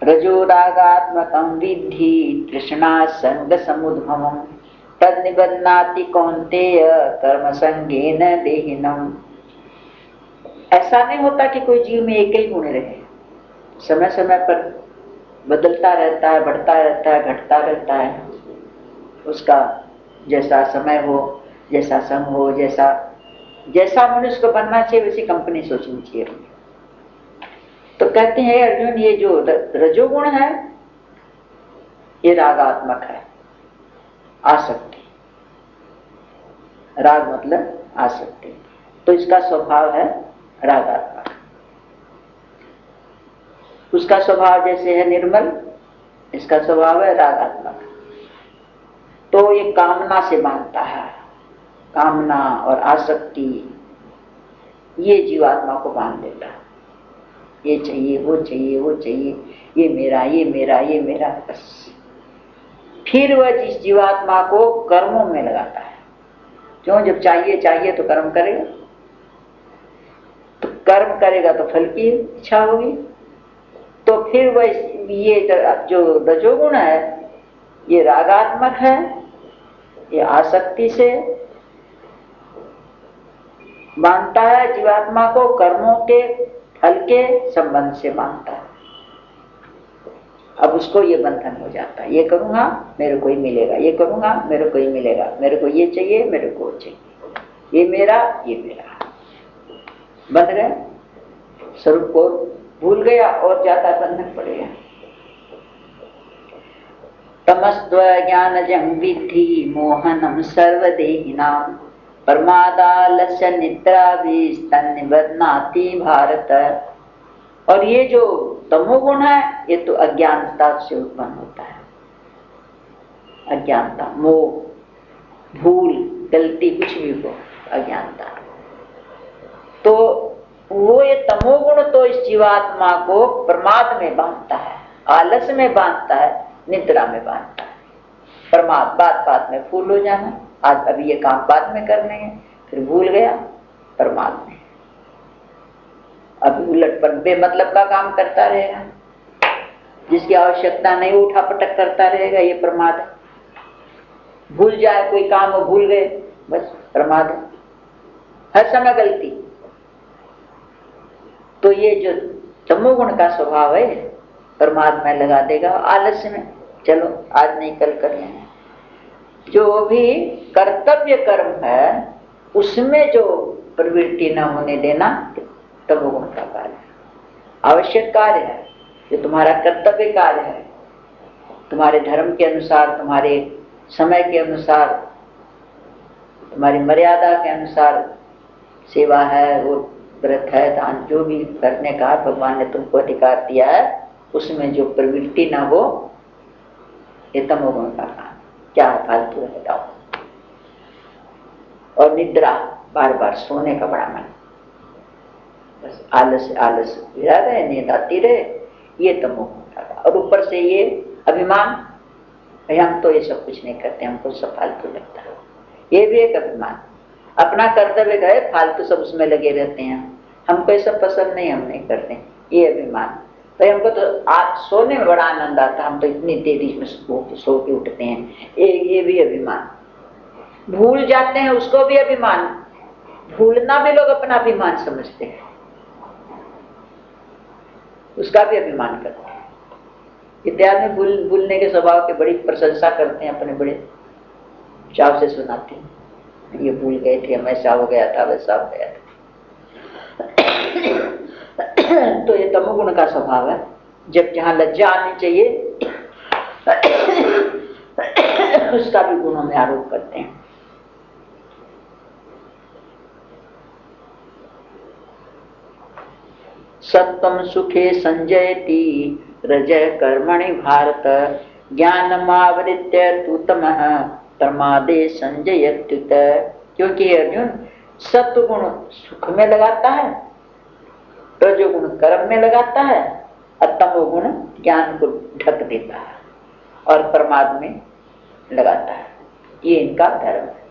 रजोरागात्मकं विद्धि तृष्णा संग समुद्भवम् तद निबध्नाति कौन्तेय कर्म संगेन देहिनम्। ऐसा नहीं होता कि कोई जीव में एक ही गुण रहे, समय समय पर बदलता रहता है, बढ़ता रहता है, घटता रहता है। उसका जैसा समय हो, जैसा संग हो, जैसा जैसा मनुष्य को बनना चाहिए वैसी कंपनी सोचनी चाहिए। तो कहते हैं अर्जुन, ये जो रजोगुण है ये रागात्मक है, आसक्ति। राग मतलब आसक्ति, तो इसका स्वभाव है रागात्मक। उसका स्वभाव जैसे है निर्मल, इसका स्वभाव है रागात्मक। तो ये कामना से बांधता है, कामना और आसक्ति ये जीवात्मा को बांध देता है। ये चाहिए, वो चाहिए, वो चाहिए, ये मेरा, ये मेरा, ये मेरा, बस। फिर वह जिस जीवात्मा को कर्मों में लगाता है। क्यों? जब चाहिए चाहिए तो कर्म करेगा, तो कर्म करेगा तो फल की इच्छा होगी। तो फिर वह ये जो रजोगुण है ये रागात्मक है, ये आसक्ति से बांधता है जीवात्मा को, कर्मों के फल के संबंध से बांधता है। अब उसको ये बंधन हो जाता है, ये करूंगा मेरे को ही मिलेगा, ये करूंगा मेरे को ही मिलेगा, मेरे को ये चाहिए, मेरे को वो चाहिए, ये मेरा, ये मेरा। बंध गए, स्वरूप को भूल गया और ज्यादा बंधन पड़ेगा। तमस्त्व ज्ञानजं विद्धि मोहनम सर्वदेहिनां प्रमादालस्य निद्राभिस्तन्निबध्नाति भारत। और ये जो तमोगुण है ये तो अज्ञानता से उत्पन्न होता है। अज्ञानता, मोह, भूल, गलती, कुछ भी हो, अज्ञानता। तो वो ये तमोगुण तो इस जीवात्मा को प्रमाद में बांधता है, आलस में बांधता है, निद्रा में बांधता है। प्रमाद, बात बात में फूल हो जाना, आज अभी ये काम बाद में करने हैं, फिर भूल गया, प्रमाद में। अभी उलटपन बेमतलब का काम करता रहेगा, जिसकी आवश्यकता नहीं उठा पटक करता रहेगा, ये प्रमाद है। भूल जाए कोई काम हो, भूल गए, बस प्रमाद है, हर समय गलती। तो ये जो तमोगुण का स्वभाव है प्रमाद में लगा देगा, आलस्य में, चलो आज नहीं कल कर लेंगे। जो भी कर्तव्य कर्म है उसमें जो प्रवृत्ति न होने देना तमोगुण का कार्य है। आवश्यक कार्य है, जो तुम्हारा कर्तव्य कार्य है, तुम्हारे धर्म के अनुसार, तुम्हारे समय के अनुसार, तुम्हारी मर्यादा के अनुसार सेवा है, वो व्रत है, दान, जो भी करने का भगवान ने तुमको अधिकार दिया है, उसमें जो प्रवृत्ति न हो ये तमोगुण का काम। क्या फालतू है बताओ। और निद्रा, बार बार सोने का बड़ा मन, बस आलस आलस गिरा रहे, नींद आती रहे, ये तमोगुण का। और ऊपर से ये अभिमान, हम तो ये सब कुछ नहीं करते, हमको सब फालतू लगता है, ये भी एक अभिमान। अपना कर्तव्य गए, फालतू सब उसमें लगे रहते हैं, हमको ये सब पसंद नहीं, हम नहीं करते, ये अभिमान। तो हमको तो आज सोने में बड़ा आनंद आता, हम तो इतनी देरी में सो के उठते हैं, ये भी अभिमान। भूल जाते हैं, उसको भी अभिमान। भूलना भी लोग अपना अभिमान समझते हैं, उसका भी अभिमान करते हैं। इत्यादि भूलने के स्वभाव की बड़ी प्रशंसा करते हैं, अपने बड़े चाव से सुनाते हैं, ये भूल गए थे, हम ऐसा हो गया था, वैसा हो गया था। तो ये तमोगुण का स्वभाव है। जब जहां लज्जा आनी चाहिए उसका भी गुणों में आरोप करते हैं। सत्वं सुखे संजयति रजः कर्मणि भारत ज्ञानमावृत्य तु तमः प्रमादे संजयत्युत। क्योंकि अर्जुन सत्व गुण सुख में लगाता है, रजोगुण कर्म में लगाता है, और तमोगुण ज्ञान को ढक देता है और प्रमाद में लगाता है। ये इनका धर्म है।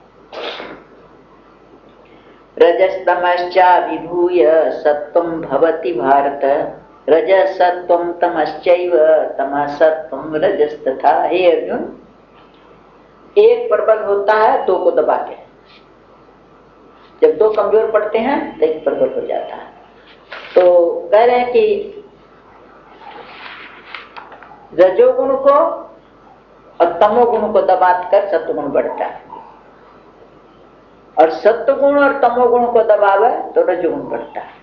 रजस्तमश्चा विभूय सत्वं भवति भारत रजः सत्वं तमश्चैव तमः सत्वं रजस्तथा। हे अर्जुन, एक प्रबल होता है दो को दबा के, जब दो कमजोर पड़ते हैं तो एक प्रबल हो जाता है। तो कह रहे हैं कि रजोगुण को और तमोगुण को दबा कर सत्वगुण बढ़ता है, और सत्वगुण और तमोगुण को दबावे तो रजोगुण बढ़ता है,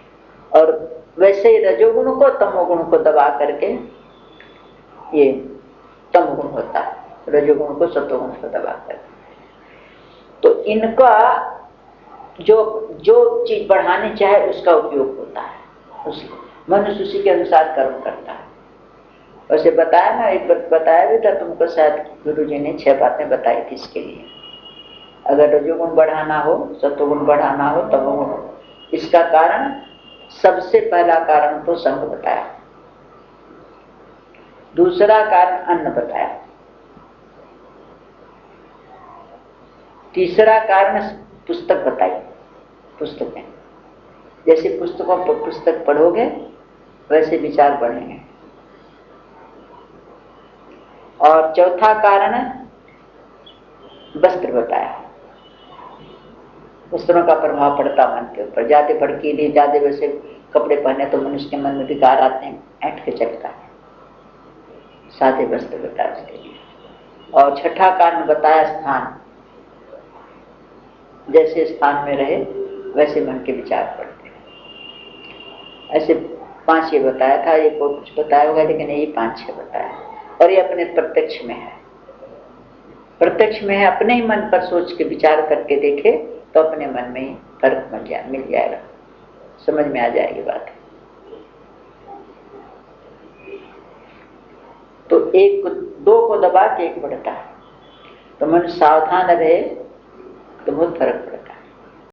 और वैसे ही रजोगुण को तमोगुण को दबा करके ये तमोगुण होता है, रजोगुण को सत्वगुण को दबा कर। तो इनका जो जो चीज बढ़ानी चाहे उसका उपयोग होता है, मनुष्य उसी के अनुसार कर्म करता है। वैसे बताया ना, एक बार बताया भी था तुमको, शायद गुरु जी ने 6 बातें बताई थी इसके लिए। अगर रजोगुण बढ़ाना हो, सत्वगुण बढ़ाना हो, तमोगुण, इसका कारण सबसे पहला कारण तो संग बताया, दूसरा कारण अन्न बताया, तीसरा कारण पुस्तक बताई। पुस्तकें, जैसे पुस्तकों पर पुस्तक पढ़ोगे वैसे विचार बढ़ेंगे। और चौथा कारण वस्त्र बताया, वस्त्रों का प्रभाव पड़ता मन के ऊपर। ज्यादा भड़कीले, ज्यादा वैसे कपड़े पहने तो मनुष्य के मन में विकार आते हैं, ऐंठ के चलता है। सादे वस्त्र बताया उसके लिए। और छठा कारण बताया स्थान, जैसे स्थान में रहे वैसे मन के विचार पड़ते हैं। ऐसे 5 ये बताया था, ये बहुत कुछ बताया होगा लेकिन ये 5-6 बताया। और ये अपने प्रत्यक्ष में है, प्रत्यक्ष में है। अपने ही मन पर सोच के विचार करके देखे तो अपने मन में ही फर्क मिल जाएगा, समझ में आ जाएगी बात। तो एक दो को दबा के एक बढ़ता है, तो मन सावधान रहे तो बहुत फर्क पड़ता है।